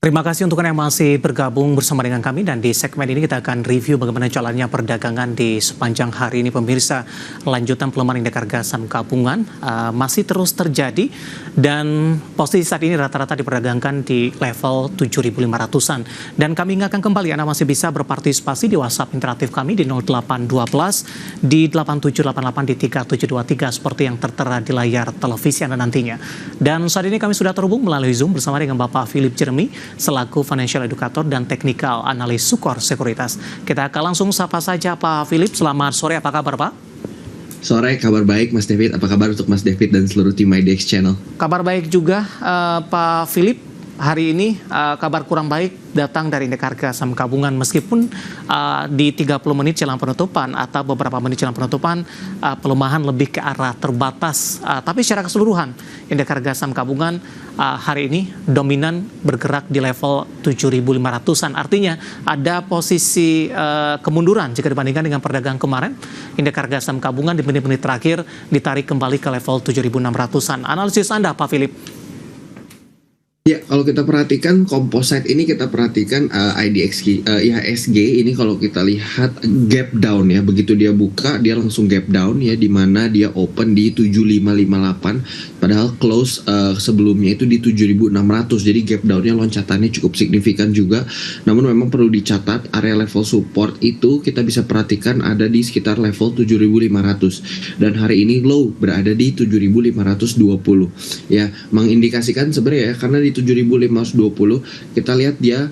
Terima kasih untuk Anda yang masih bergabung bersama dengan kami, dan di segmen ini kita akan review bagaimana jalannya perdagangan di sepanjang hari ini. Pemirsa, lanjutan pelemahan indeks harga saham gabungan masih terus terjadi, dan posisi saat ini rata-rata diperdagangkan di level 7.500-an. Dan kami ingatkan kembali, Anda masih bisa berpartisipasi di WhatsApp interaktif kami di 0812 di 8788 di 3723 seperti yang tertera di layar televisi Anda nantinya. Dan saat ini kami sudah terhubung melalui Zoom bersama dengan Bapak Philip Jeremy selaku Financial Educator dan Technical Analis Sukor Sekuritas. Kita akan langsung sapa saja Pak Philip. Selamat sore, apa kabar Pak? Sore, kabar baik Mas David. Apa kabar untuk Mas David dan seluruh tim IDX Channel? Kabar baik juga Pak Philip. Hari ini kabar kurang baik datang dari indeks harga saham gabungan, meskipun di 30 menit jelang penutupan atau beberapa menit jelang penutupan pelemahan lebih ke arah terbatas. Tapi secara keseluruhan indeks harga saham gabungan hari ini dominan bergerak di level 7.500-an. Artinya ada posisi kemunduran jika dibandingkan dengan perdagangan kemarin. Indeks harga saham gabungan di menit-menit terakhir ditarik kembali ke level 7.600-an. Analisis Anda Pak Philip? Ya, kalau kita perhatikan composite ini, kita perhatikan IHSG ini kalau kita lihat gap down ya, begitu dia buka dia langsung gap down ya, di mana dia open di 7558 padahal close sebelumnya itu di 7600. Jadi gap downnya loncatannya cukup signifikan juga. Namun memang perlu dicatat area level support itu kita bisa perhatikan ada di sekitar level 7500, dan hari ini low berada di 7520 ya, mengindikasikan sebenarnya ya, karena di 7520 kita lihat dia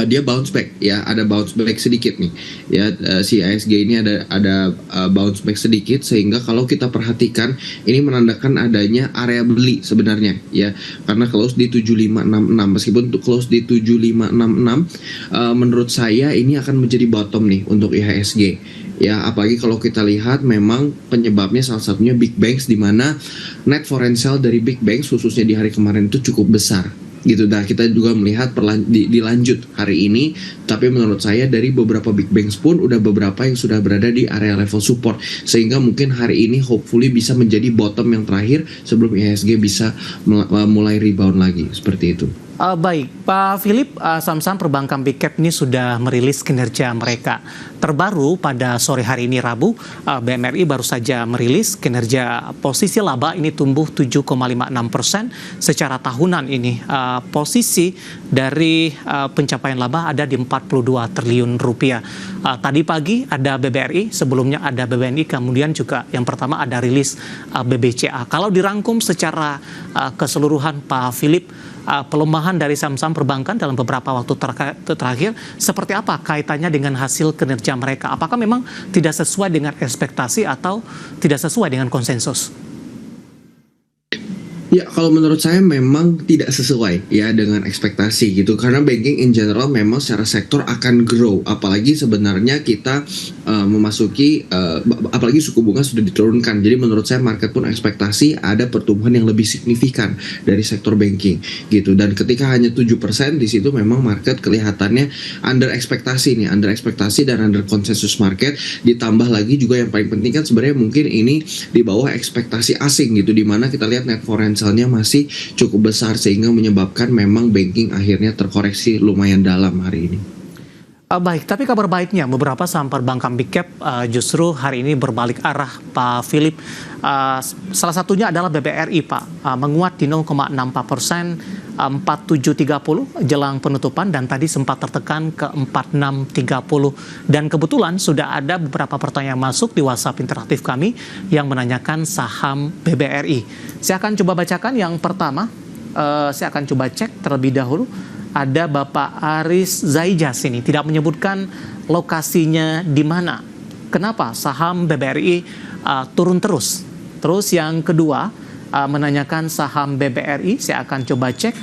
dia bounce back ya, ada bounce back sedikit nih ya, si IHSG ini ada bounce back sedikit, sehingga kalau kita perhatikan ini menandakan adanya area beli sebenarnya ya, karena close di 7566. Meskipun untuk close di 7566 menurut saya ini akan menjadi bottom nih untuk IHSG ya, apalagi kalau kita lihat memang penyebabnya salah satunya big banks, di mana net foreign sale dari big banks khususnya di hari kemarin itu cukup besar gitu. Nah, kita juga melihat dilanjut hari ini, tapi menurut saya dari beberapa big banks pun udah beberapa yang sudah berada di area level support, sehingga mungkin hari ini hopefully bisa menjadi bottom yang terakhir sebelum IHSG bisa mulai rebound lagi, seperti itu. Baik, Pak Philip, saham-saham perbankan big cap ini sudah merilis kinerja mereka. Terbaru pada sore hari ini Rabu, BMRI baru saja merilis kinerja posisi laba ini tumbuh 7,56% secara tahunan ini. Posisi dari pencapaian laba ada di 42 triliun rupiah. Tadi pagi ada BBRI, sebelumnya ada BBNI, kemudian juga yang pertama ada rilis BBCA. Kalau dirangkum secara keseluruhan Pak Philip, pelemahan dari saham-saham perbankan dalam beberapa waktu terakhir seperti apa kaitannya dengan hasil kinerja mereka? Apakah memang tidak sesuai dengan ekspektasi atau tidak sesuai dengan konsensus? Ya, kalau menurut saya memang tidak sesuai ya dengan ekspektasi gitu, karena banking in general memang secara sektor akan grow, apalagi sebenarnya kita memasuki apalagi suku bunga sudah diturunkan. Jadi menurut saya market pun ekspektasi ada pertumbuhan yang lebih signifikan dari sektor banking gitu, dan ketika hanya 7% di situ memang market kelihatannya under ekspektasi nih, under ekspektasi dan under konsensus market. Ditambah lagi juga yang paling penting kan sebenarnya mungkin ini di bawah ekspektasi asing gitu, dimana kita lihat net foreign sale-nya masih cukup besar, sehingga menyebabkan memang banking akhirnya terkoreksi lumayan dalam hari ini. Baik, tapi kabar baiknya beberapa saham perbankan big cap justru hari ini berbalik arah Pak Philip. Salah satunya adalah BBRI Pak, menguat di 0,64%, 4730 jelang penutupan, dan tadi sempat tertekan ke 4630. Dan kebetulan sudah ada beberapa pertanyaan masuk di WhatsApp interaktif kami yang menanyakan saham BBRI. Saya akan coba bacakan yang pertama, saya akan coba cek terlebih dahulu. Ada Bapak Aris Zaijas ini tidak menyebutkan lokasinya di mana. Kenapa saham BBRI turun terus? Terus yang kedua menanyakan saham BBRI, saya akan coba cek.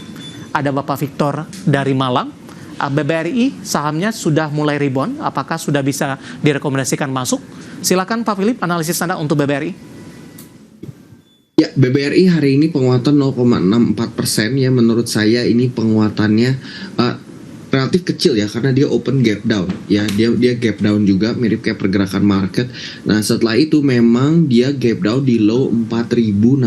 Ada Bapak Victor dari Malang. BBRI sahamnya sudah mulai rebound, apakah sudah bisa direkomendasikan masuk? Silakan Pak Philip, analisis Anda untuk BBRI. Ya, BBRI hari ini penguatan 0,64% ya, menurut saya ini penguatannya relatif kecil ya karena dia open gap down ya, dia gap down juga mirip kayak pergerakan market. Nah setelah itu memang dia gap down di low 4.630.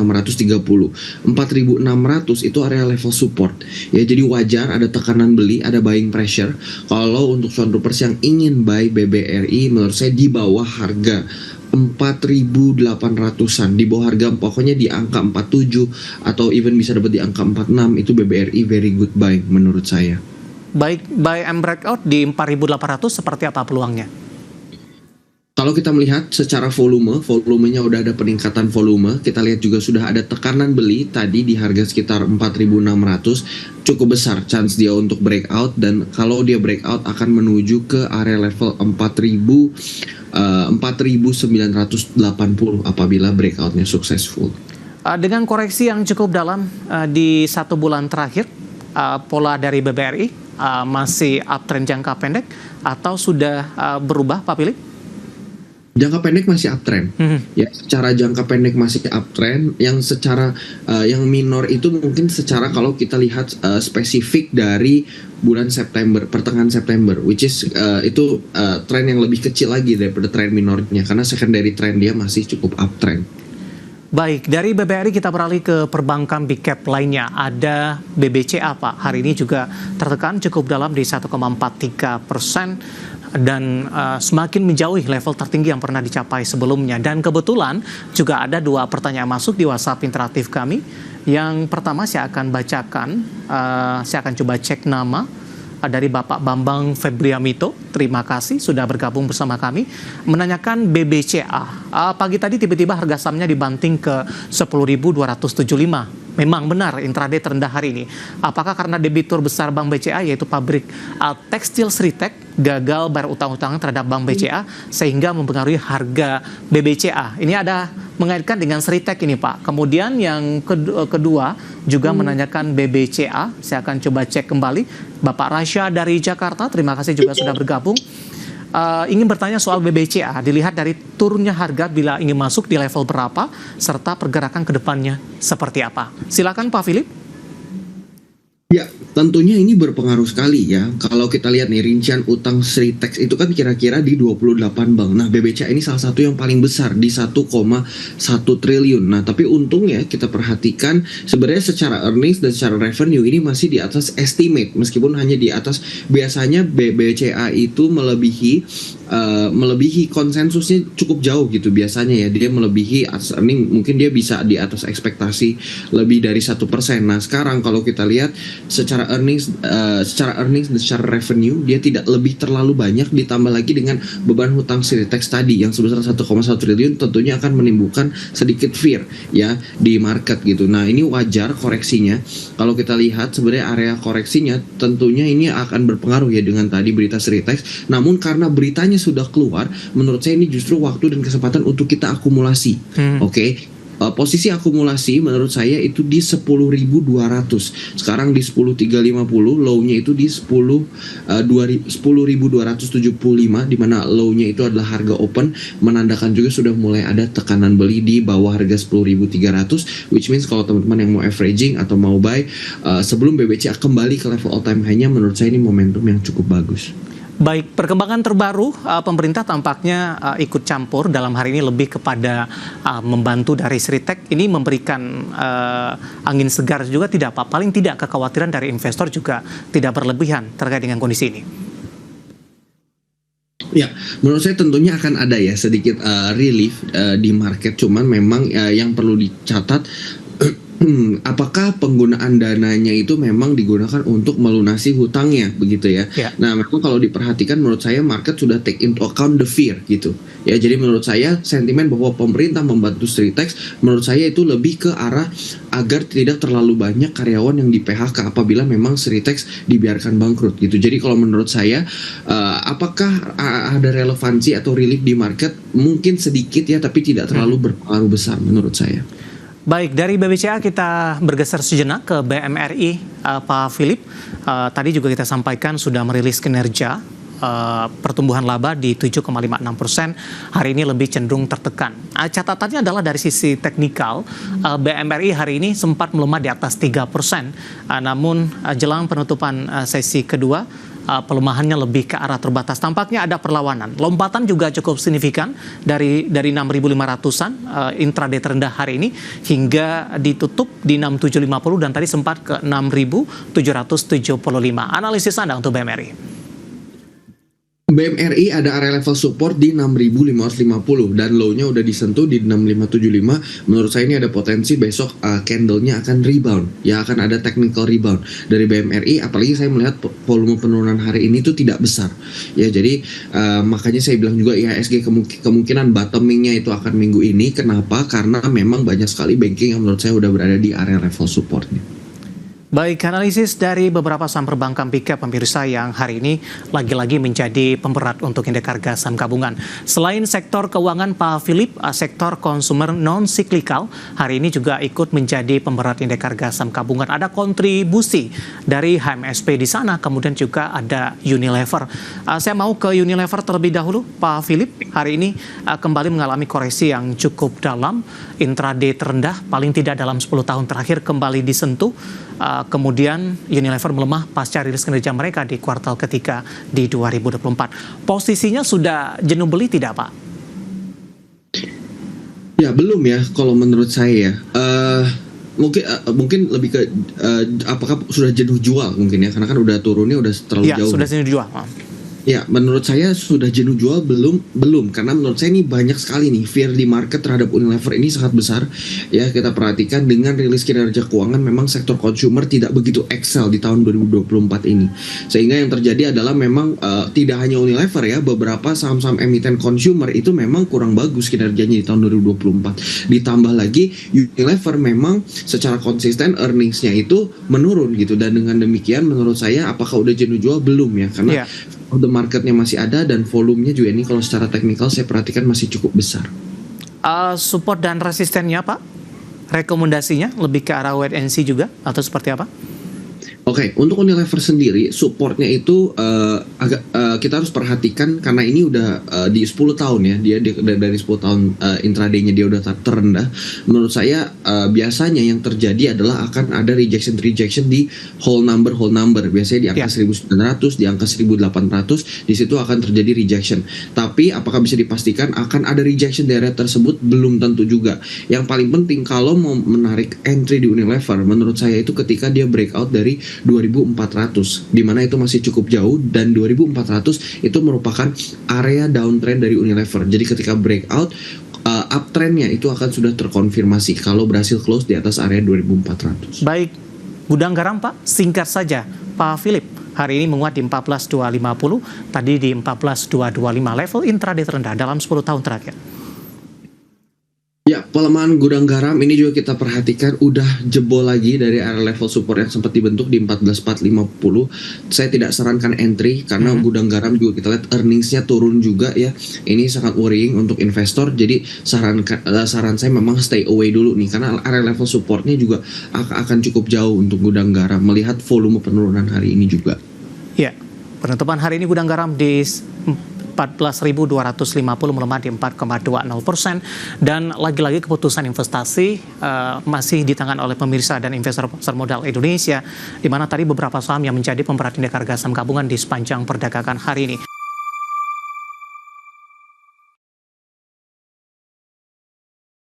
4.600 itu area level support ya, jadi wajar ada tekanan beli, ada buying pressure. Kalau untuk Cuan Roopers yang ingin buy BBRI menurut saya di bawah harga 4.800-an, di bawah harga pokoknya di angka 47 atau even bisa dapat di angka 46, itu BBRI very good buy menurut saya. Baik, buy and breakout di 4.800 seperti apa peluangnya? Kalau kita melihat secara volumenya udah ada peningkatan volume. Kita lihat juga sudah ada tekanan beli tadi di harga sekitar 4.600. Cukup besar chance dia untuk breakout, dan kalau dia breakout akan menuju ke area level 4.980 apabila breakoutnya successful. Dengan koreksi yang cukup dalam di 1 bulan terakhir, pola dari BBRI masih uptrend jangka pendek atau sudah berubah, Pak Philip? Jangka pendek masih uptrend, ya. Secara jangka pendek masih uptrend. Yang secara yang minor itu mungkin secara kalau kita lihat spesifik dari bulan September, pertengahan September, which is itu tren yang lebih kecil lagi daripada tren minornya karena secondary trend dia masih cukup uptrend. Baik, dari BBRI kita beralih ke perbankan big cap lainnya. Ada BBCA, Pak. Hari ini juga tertekan cukup dalam di 1,43% dan semakin menjauhi level tertinggi yang pernah dicapai sebelumnya. Dan kebetulan juga ada 2 pertanyaan masuk di WhatsApp interaktif kami. Yang pertama saya akan bacakan, saya akan coba cek nama dari Bapak Bambang Febriamito. Terima kasih sudah bergabung bersama kami. Menanyakan BBCA. Pagi tadi tiba-tiba harga sahamnya dibanting ke 10.275. Memang benar intraday terendah hari ini. Apakah karena debitur besar Bank BCA yaitu pabrik tekstil Sritek gagal bayar utang-utang terhadap Bank BCA sehingga mempengaruhi harga BBCA? Ini ada mengaitkan dengan Sritek ini, Pak. Kemudian yang kedua juga menanyakan BBCA. Saya akan coba cek kembali. Bapak Rasya dari Jakarta, terima kasih juga sudah bergabung. Ingin bertanya soal BBCA, dilihat dari turunnya harga bila ingin masuk di level berapa, serta pergerakan ke depannya seperti apa. Silakan Pak Philip. Ya, tentunya ini berpengaruh sekali ya. Kalau kita lihat nih rincian utang Sritex itu kan kira-kira di 28 bank. Nah, BBCA ini salah satu yang paling besar di 1,1 triliun. Nah, tapi untungnya kita perhatikan sebenarnya secara earnings dan secara revenue ini masih di atas estimate, meskipun hanya di atas. Biasanya BBCA itu melebihi konsensusnya cukup jauh gitu biasanya ya. Dia melebihi earning, mungkin dia bisa di atas ekspektasi lebih dari 1%. Nah, sekarang kalau kita lihat secara earnings dan secara revenue dia tidak lebih terlalu banyak, ditambah lagi dengan beban hutang Sritex tadi yang sebesar 1,1 triliun tentunya akan menimbulkan sedikit fear ya di market gitu. Nah, ini wajar koreksinya. Kalau kita lihat sebenarnya area koreksinya tentunya ini akan berpengaruh ya dengan tadi berita Sritex. Namun karena beritanya sudah keluar, menurut saya ini justru waktu dan kesempatan untuk kita akumulasi. Oke. Posisi akumulasi menurut saya itu di 10.200. Sekarang di 10.350, low-nya itu di 10.275 di mana low-nya itu adalah harga open, menandakan juga sudah mulai ada tekanan beli di bawah harga 10.300, which means kalau teman-teman yang mau averaging atau mau buy sebelum BBCA kembali ke level all time high-nya, menurut saya ini momentum yang cukup bagus. Baik, perkembangan terbaru pemerintah tampaknya ikut campur dalam hari ini lebih kepada membantu dari Sritek. Ini memberikan angin segar juga tidak Pak? Paling tidak kekhawatiran dari investor juga tidak berlebihan terkait dengan kondisi ini. Ya, menurut saya tentunya akan ada ya sedikit relief di market. Cuman memang yang perlu dicatat, apakah penggunaan dananya itu memang digunakan untuk melunasi hutangnya begitu ya? Nah, memang kalau diperhatikan menurut saya market sudah take into account the fear gitu. Ya, jadi menurut saya sentimen bahwa pemerintah membantu Sritex menurut saya itu lebih ke arah agar tidak terlalu banyak karyawan yang di PHK apabila memang Sritex dibiarkan bangkrut gitu. Jadi kalau menurut saya apakah ada relevansi atau relief di market? Mungkin sedikit ya, tapi tidak terlalu berpengaruh besar menurut saya. Baik, dari BBCA kita bergeser sejenak ke BMRI, Pak Philip. Tadi juga kita sampaikan sudah merilis kinerja pertumbuhan laba di 7,56%. Hari ini lebih cenderung tertekan. Catatannya adalah dari sisi teknikal, BMRI hari ini sempat melemah di atas 3%. Namun jelang penutupan sesi kedua, pelemahannya lebih ke arah terbatas. Tampaknya ada perlawanan. Lompatan juga cukup signifikan dari 6.500-an intraday terendah hari ini hingga ditutup di 6.750 dan tadi sempat ke 6.775. Analisis Anda untuk BMRI. BMRI ada area level support di 6.550 dan low-nya udah disentuh di 6.575. Menurut saya ini ada potensi besok candle-nya akan rebound. Ya, akan ada technical rebound dari BMRI, apalagi saya melihat volume penurunan hari ini itu tidak besar. Ya, jadi makanya saya bilang juga IHSG kemungkinan bottoming-nya itu akan minggu ini. Kenapa? Karena memang banyak sekali banking yang menurut saya udah berada di area level support-nya. Baik, analisis dari beberapa saham perbankan big cap pemirsa yang hari ini lagi-lagi menjadi pemberat untuk indeks harga saham gabungan. Selain sektor keuangan, Pak Philip, sektor konsumer non-siklikal hari ini juga ikut menjadi pemberat indeks harga saham gabungan. Ada kontribusi dari HMSP di sana, kemudian juga ada Unilever. Saya mau ke Unilever terlebih dahulu, Pak Philip. Hari ini kembali mengalami koreksi yang cukup dalam, intraday terendah paling tidak dalam 10 tahun terakhir kembali disentuh. Kemudian Unilever melemah pasca rilis kinerja mereka di kuartal ketiga di 2024. Posisinya sudah jenuh beli tidak, Pak? Ya, belum ya kalau menurut saya ya. Mungkin lebih ke apakah sudah jenuh jual mungkin ya, karena kan udah turunnya udah terlalu jauh. Ya, sudah jenuh jual. Ya, menurut saya sudah jenuh jual belum karena menurut saya ini banyak sekali nih fear di market terhadap Unilever ini sangat besar. Ya, kita perhatikan dengan rilis kinerja keuangan memang sektor consumer tidak begitu excel di tahun 2024 ini. Sehingga yang terjadi adalah memang tidak hanya Unilever ya, beberapa saham-saham emiten consumer itu memang kurang bagus kinerjanya di tahun 2024. Ditambah lagi Unilever memang secara konsisten earnings-nya itu menurun gitu, dan dengan demikian menurut saya apakah udah jenuh jual belum ya, karena the marketnya masih ada dan volumenya juga ini kalau secara teknikal saya perhatikan masih cukup besar. Support dan resistennya, Pak? Rekomendasinya lebih ke arah wait and see juga atau seperti apa? Oke, untuk Unilever sendiri supportnya itu kita harus perhatikan karena ini udah di 10 tahun ya, dia dari 10 tahun intraday-nya dia udah terendah. Menurut saya biasanya yang terjadi adalah akan ada rejection di whole number. Biasanya di angka 1.900, di angka 1.800, di situ akan terjadi rejection. Tapi apakah bisa dipastikan akan ada rejection di area tersebut? Belum tentu juga. Yang paling penting kalau mau menarik entry di Unilever, menurut saya itu ketika dia breakout dari 2.400, di mana itu masih cukup jauh, dan 2.400 itu merupakan area downtrend dari Unilever. Jadi ketika breakout, uptrendnya itu akan sudah terkonfirmasi kalau berhasil close di atas area 2.400. Baik, gudang garam, Pak, singkat saja, Pak Philip. Hari ini menguat di 14.250, tadi di 14.225, level intraday terendah dalam 10 tahun terakhir. Ya, pelemahan gudang garam ini juga kita perhatikan udah jebol lagi dari area level support yang sempat dibentuk di 14.450. Saya tidak sarankan entry karena gudang garam juga kita lihat earningsnya turun juga ya. Ini sangat worrying untuk investor. Jadi saran saya memang stay away dulu nih, karena area level supportnya juga akan cukup jauh untuk gudang garam melihat volume penurunan hari ini juga. Ya, penutupan hari ini gudang garam di 14.250 melemah di 4,20%, dan lagi-lagi keputusan investasi masih di tangan oleh pemirsa dan investor pasar modal Indonesia, di mana tadi beberapa saham yang menjadi pemberat indeks harga saham gabungan di sepanjang perdagangan hari ini.